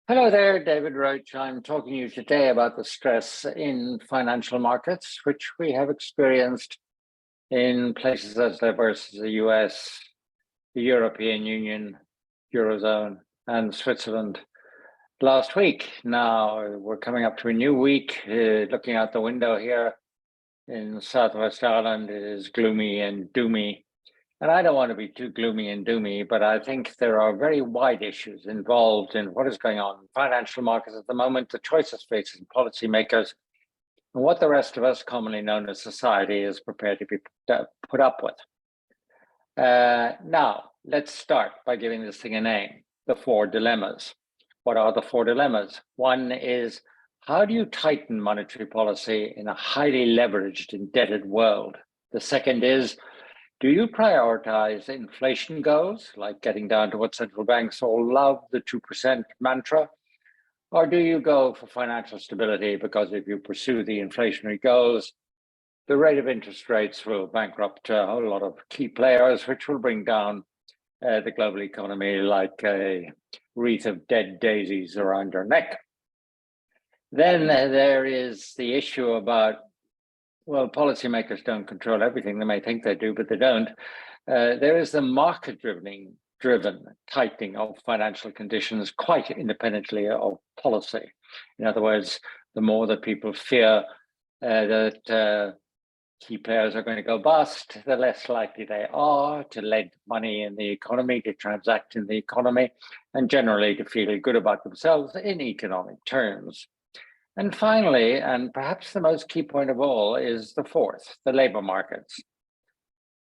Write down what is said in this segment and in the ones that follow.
Hello there, David Roche. I'm talking to you today about the stress in financial markets, which we have experienced in places as diverse as the US, the European Union, Eurozone, and Switzerland last week. Now we're coming up to a new week. Looking out the window here in Southwest Ireland, it is gloomy and doomy. And I don't want to be too gloomy and doomy, but I think there are very wide issues involved in what is going on in financial markets at the moment, the choices facing policymakers, and what the rest of us, commonly known as society, is prepared to be put up with. Now, let's start by giving this thing a name, the four dilemmas. What are the four dilemmas? One is, how do you tighten monetary policy in a highly leveraged, indebted world? The second is, do you prioritize inflation goals, like getting down to what central banks all love, the 2% mantra? Or do you go for financial stability because if you pursue the inflationary goals, the rate of interest rates will bankrupt a whole lot of key players, which will bring down the global economy like a wreath of dead daisies around your neck? Then there is the issue about, well, policymakers don't control everything. They may think they do, but they don't. There is the market-driven tightening of financial conditions quite independently of policy. In other words, the more that people fear that key players are going to go bust, the less likely they are to lend money in the economy, to transact in the economy, and generally to feel good about themselves in economic terms. And finally, and perhaps the most key point of all, is the fourth, the labor markets.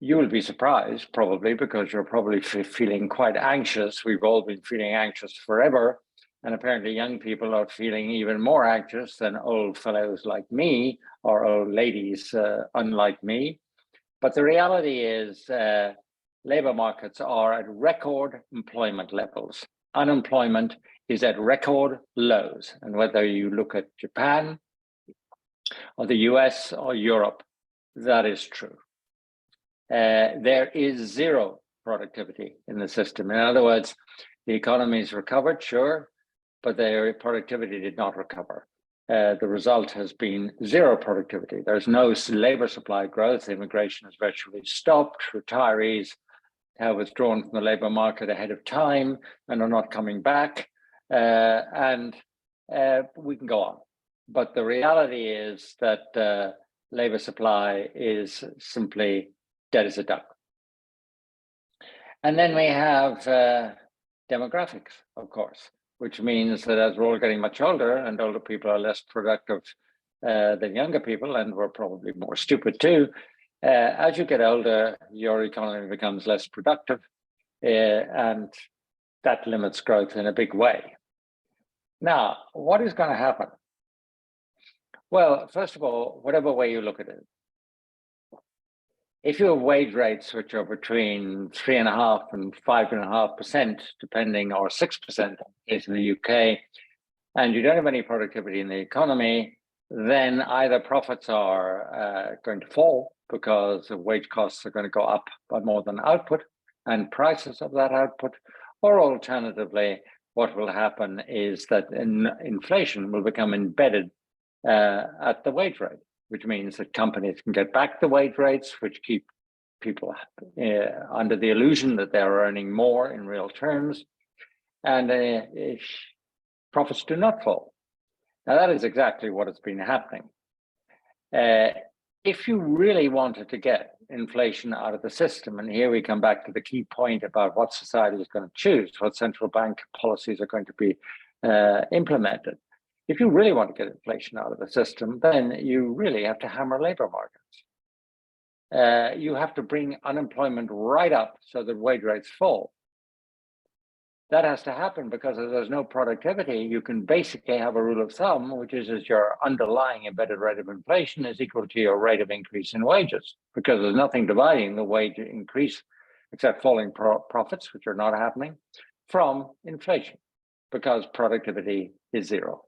You will be surprised, probably, because you're probably feeling quite anxious. We've all been feeling anxious forever. And apparently young people are feeling even more anxious than old fellows like me or old ladies unlike me. But the reality is labor markets are at record employment levels. Unemployment is at record lows. And whether you look at Japan or the US or Europe, that is true. There is zero productivity in the system. In other words, the economy's recovered, sure, but their productivity did not recover. The result has been zero productivity. There's no labor supply growth. Immigration has virtually stopped. Retirees have withdrawn from the labor market ahead of time and are not coming back. And we can go on. But the reality is that labor supply is simply dead as a duck. And then we have demographics, of course, which means that as we're all getting much older and older people are less productive than younger people, and we're probably more stupid too, as you get older, your economy becomes less productive, and that limits growth in a big way. Now, what is going to happen? Well, first of all, whatever way you look at it, if you have wage rates which are between 3.5% and 5.5%, depending, or 6% in the UK, and you don't have any productivity in the economy, then either profits are going to fall because the wage costs are going to go up by more than output and prices of that output, or alternatively, what will happen is that inflation will become embedded at the wage rate, which means that companies can get back the wage rates, which keep people under the illusion that they're earning more in real terms, and profits do not fall. Now, that is exactly what has been happening. If you really wanted to get inflation out of the system, and here we come back to the key point about what society is going to choose, what central bank policies are going to be implemented. If you really want to get inflation out of the system, then you really have to hammer labor markets. You have to bring unemployment right up so that wage rates fall. That has to happen because if there's no productivity, you can basically have a rule of thumb, which is your underlying embedded rate of inflation is equal to your rate of increase in wages, because there's nothing dividing the wage increase except falling profits, which are not happening, from inflation, because productivity is zero.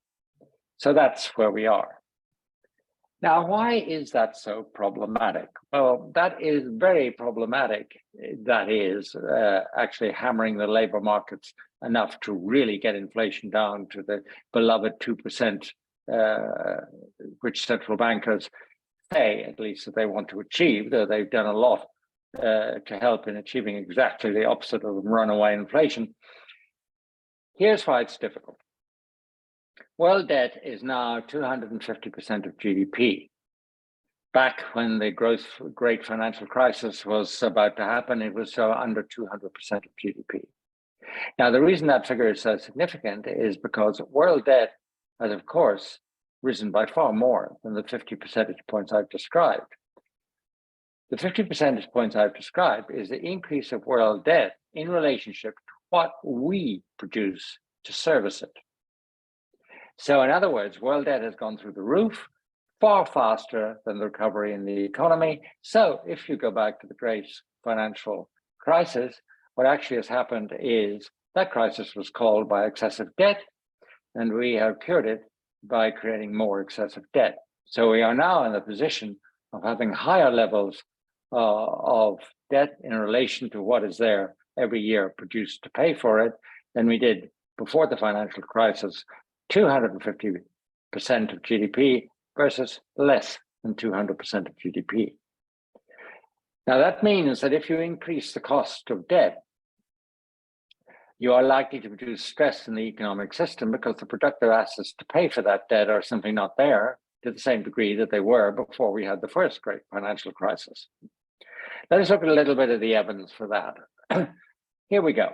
So that's where we are. Now, why is that so problematic? Well, that is very problematic. That is actually hammering the labor markets enough to really get inflation down to the beloved 2%, which central bankers say, at least, that they want to achieve, though they've done a lot to help in achieving exactly the opposite of runaway inflation. Here's why it's difficult. World debt is now 250% of GDP. Back when the great financial crisis was about to happen, it was under 200% of GDP. Now, the reason that figure is so significant is because world debt has, of course, risen by far more than the 50 percentage points I've described. The 50 percentage points I've described is the increase of world debt in relationship to what we produce to service it. So in other words, world debt has gone through the roof far faster than the recovery in the economy. So if you go back to the great financial crisis, what actually has happened is that crisis was caused by excessive debt, and we have cured it by creating more excessive debt. So we are now in the position of having higher levels of debt in relation to what is there every year produced to pay for it than we did before the financial crisis, 250% of GDP versus less than 200% of GDP. Now that means that if you increase the cost of debt, you are likely to produce stress in the economic system because the productive assets to pay for that debt are simply not there to the same degree that they were before we had the first great financial crisis. Let us look at a little bit of the evidence for that. Here we go.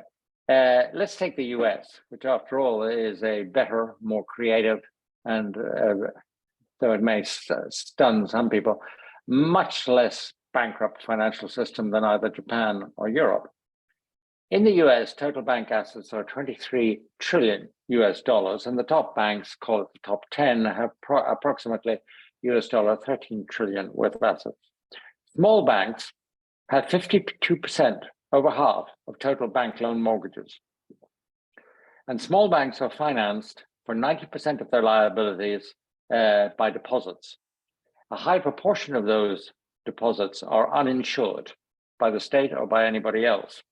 Let's take the US, which after all is a better, more creative, and though it may stun some people, much less bankrupt financial system than either Japan or Europe. In the US, total bank assets are 23 trillion US dollars, and the top banks, call it the top 10, have approximately US dollar 13 trillion worth of assets. Small banks have 52%, over half of total bank loan mortgages. And small banks are financed for 90% of their liabilities by deposits. A high proportion of those deposits are uninsured by the state or by anybody else.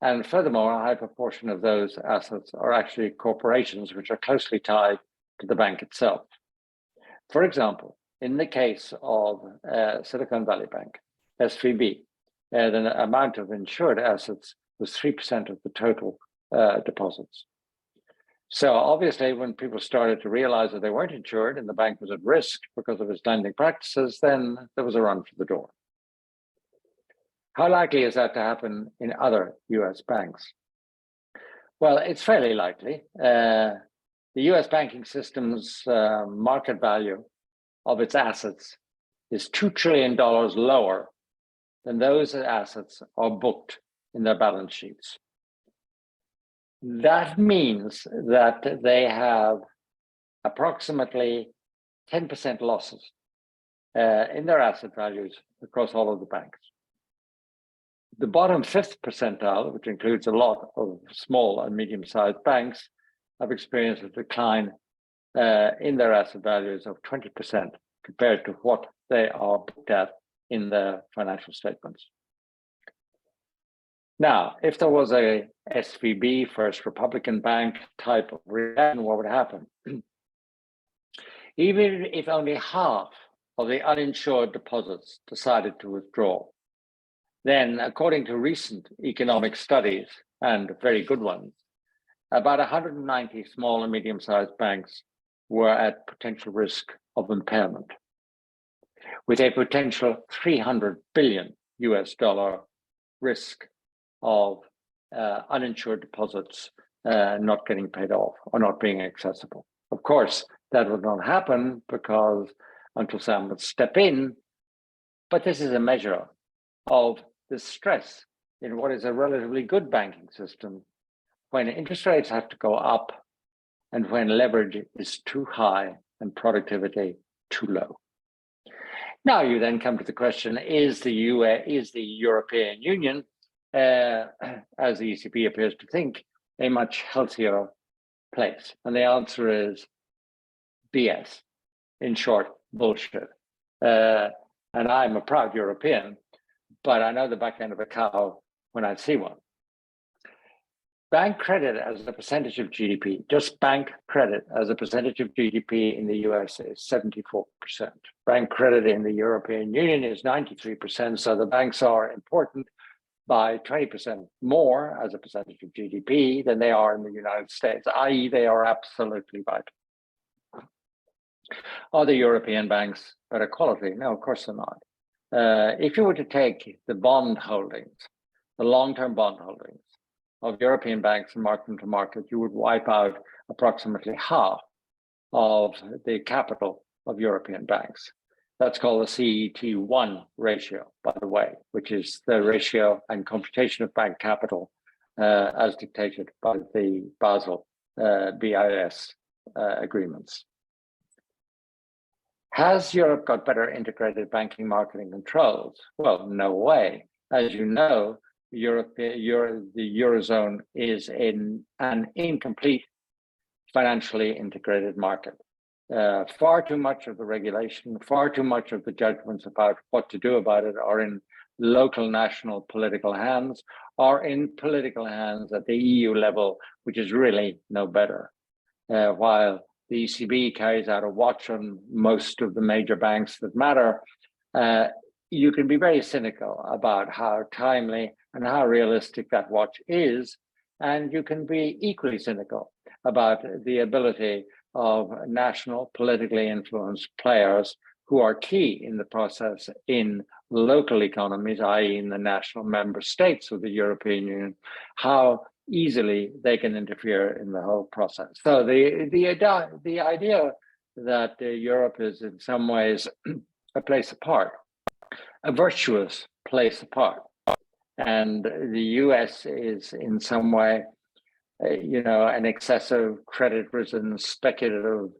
And furthermore, a high proportion of those assets are actually corporations which are closely tied to the bank itself. For example, in the case of Silicon Valley Bank, SVB, the amount of insured assets was 3% of the total deposits. So obviously, when people started to realize that they weren't insured and the bank was at risk because of its lending practices, then there was a run for the door. How likely is that to happen in other US banks? Well, it's fairly likely. The US banking system's market value of its assets is $2 trillion lower than those assets are booked in their balance sheets. That means that they have approximately 10% losses in their asset values across all of the banks. The bottom 5th percentile, which includes a lot of small and medium-sized banks, have experienced a decline in their asset values of 20% compared to what they are booked at in the financial statements. Now, if there was a SVB, First Republican Bank type of reaction, what would happen? Even if only half of the uninsured deposits decided to withdraw, then according to recent economic studies, and very good ones, about 190 small and medium-sized banks were at potential risk of impairment, with a potential $300 billion US risk of uninsured deposits not getting paid off or not being accessible. Of course, that would not happen because Uncle Sam would step in, but this is a measure of the stress in what is a relatively good banking system when interest rates have to go up and when leverage is too high and productivity too low. Now you then come to the question, is the European Union, as the ECB appears to think, a much healthier place? And the answer is BS. In short, bullshit. And I'm a proud European, but I know the back end of a cow when I see one. Bank credit as a percentage of GDP, just bank credit as a percentage of GDP in the US is 74%. Bank credit in the European Union is 93%. So the banks are important by 20% more as a percentage of GDP than they are in the United States, i.e. they are absolutely vital. Are the European banks better quality? No, of course they're not. If you were to take the bond holdings, the long-term bond holdings of European banks and mark them to market, you would wipe out approximately half of the capital of European banks. That's called the CET1 ratio, by the way, which is the ratio and computation of bank capital as dictated by the Basel BIS agreements. Has Europe got better integrated banking, marketing controls? Well, no way. As you know, the Eurozone is in an incomplete financially integrated market. Far too much of the regulation, far too much of the judgments about what to do about it are in local national political hands, or in political hands at the EU level, which is really no better. While the ECB carries out a watch on most of the major banks that matter, you can be very cynical about how timely and how realistic that watch is. And you can be equally cynical about the ability of national politically influenced players who are key in the process in local economies, i.e. in the national member states of the European Union, how easily they can interfere in the whole process. So the idea that Europe is in some ways a place apart, a virtuous place apart, and the US is in some way, an excessive credit-ridden, speculative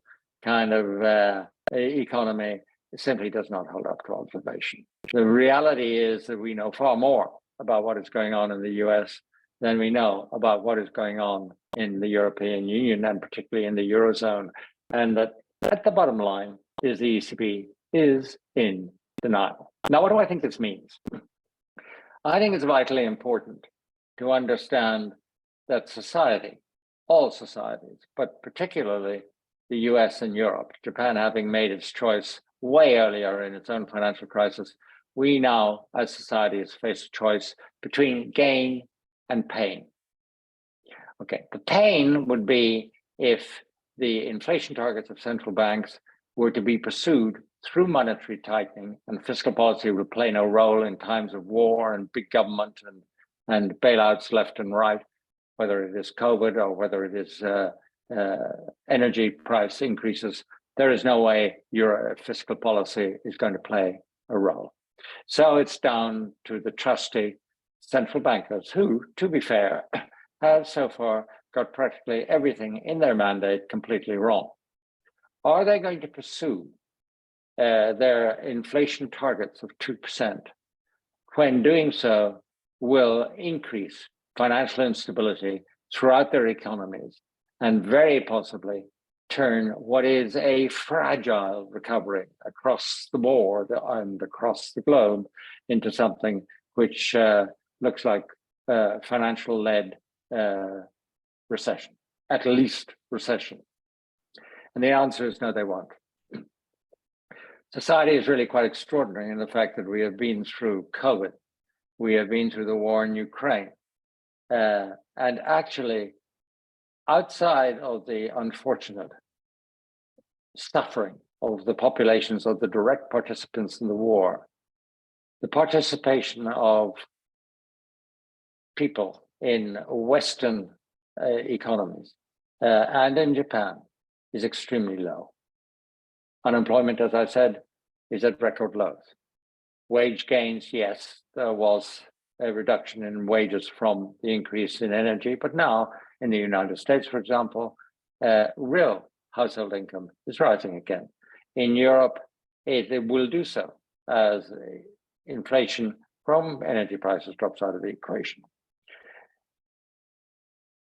kind of economy, simply does not hold up to observation. The reality is that we know far more about what is going on in the US than we know about what is going on in the European Union, and particularly in the Eurozone. And that at the bottom line is the ECB is in denial. Now, what do I think this means? I think it's vitally important to understand that society, all societies, but particularly the US and Europe, Japan having made its choice way earlier in its own financial crisis, we now as societies face a choice between gain and pain. Okay, the pain would be if the inflation targets of central banks were to be pursued through monetary tightening, and fiscal policy would play no role in times of war and big government and bailouts left and right, whether it is COVID or whether it is energy price increases. There is no way your fiscal policy is going to play a role. So it's down to the trusty central bankers who, to be fair, have so far got practically everything in their mandate completely wrong. Are they going to pursue their inflation targets of 2%, when doing so will increase financial instability throughout their economies and very possibly turn what is a fragile recovery across the board and across the globe into something which looks like financial-led recession, at least recession? And the answer is no, they won't. Society is really quite extraordinary in the fact that we have been through COVID, we have been through the war in Ukraine, and actually, outside of the unfortunate suffering of the populations of the direct participants in the war, the participation of people in Western economies and in Japan is extremely low. Unemployment, as I said, is at record lows. Wage gains, yes, there was a reduction in wages from the increase in energy, but now in the United States, for example, real household income is rising again. In Europe, it will do so as inflation from energy prices drops out of the equation.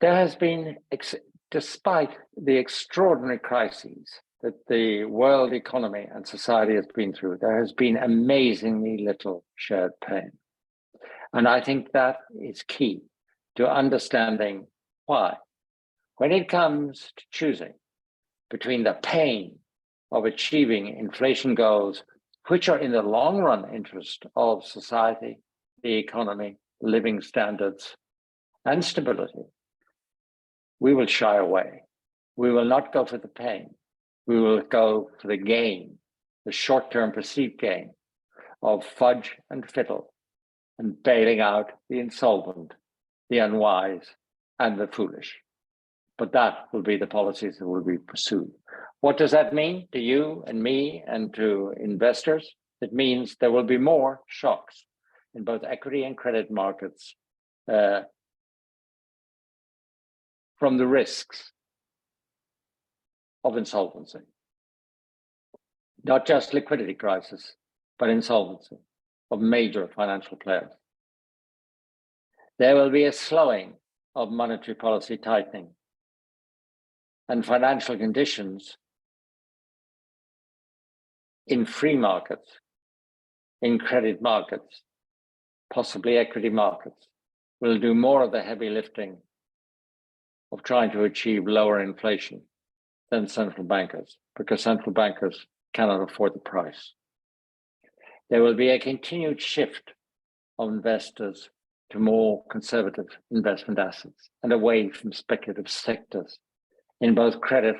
There has been, despite the extraordinary crises that the world economy and society has been through, there has been amazingly little shared pain. And I think that is key to understanding why. When it comes to choosing between the pain of achieving inflation goals, which are in the long run interest of society, the economy, living standards, and stability, we will shy away. We will not go for the pain. We will go for the gain, the short-term perceived gain of fudge and fiddle and bailing out the insolvent, the unwise, and the foolish. But that will be the policies that will be pursued. What does that mean to you and me and to investors? It means there will be more shocks in both equity and credit markets from the risks of insolvency. Not just liquidity crisis, but insolvency of major financial players. There will be a slowing of monetary policy tightening and financial conditions in free markets, in credit markets, possibly equity markets, will do more of the heavy lifting of trying to achieve lower inflation than central bankers, because central bankers cannot afford the price. There will be a continued shift of investors to more conservative investment assets and away from speculative sectors in both credit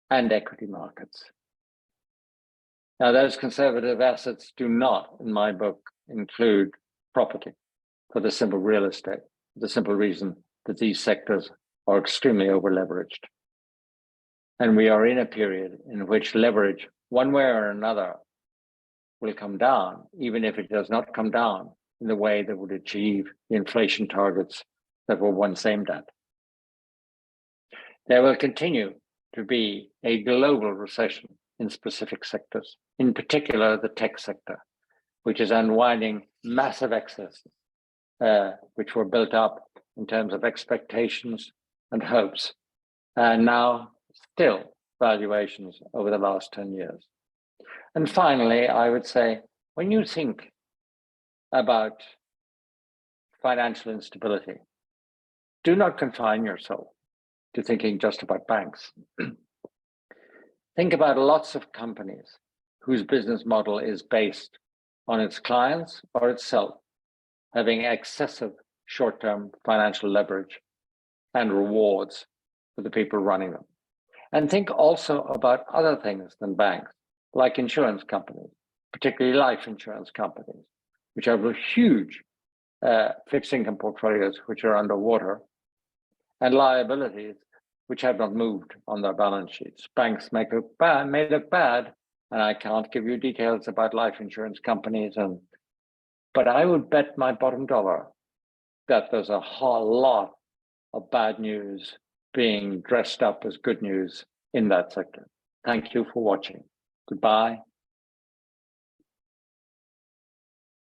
and equity markets. Now, those conservative assets do not, in my book, include property for the simple real estate, for the simple reason that these sectors are extremely over-leveraged. And we are in a period in which leverage, one way or another, will come down, even if it does not come down in the way that would achieve the inflation targets that were once aimed at. There will continue to be a global recession in specific sectors, in particular the tech sector, which is unwinding massive excesses, which were built up in terms of expectations and hopes, and now still valuations over the last 10 years. And finally, I would say, when you think about financial instability, do not confine yourself to thinking just about banks. Think about lots of companies whose business model is based on its clients or itself having excessive short-term financial leverage and rewards for the people running them. And think also about other things than banks, like insurance companies, particularly life insurance companies, which have huge fixed income portfolios which are underwater, and liabilities which have not moved on their balance sheets. Banks may look bad, and I can't give you details about life insurance companies, but I would bet my bottom dollar that there's a whole lot of bad news being dressed up as good news in that sector. Thank you for watching. Goodbye.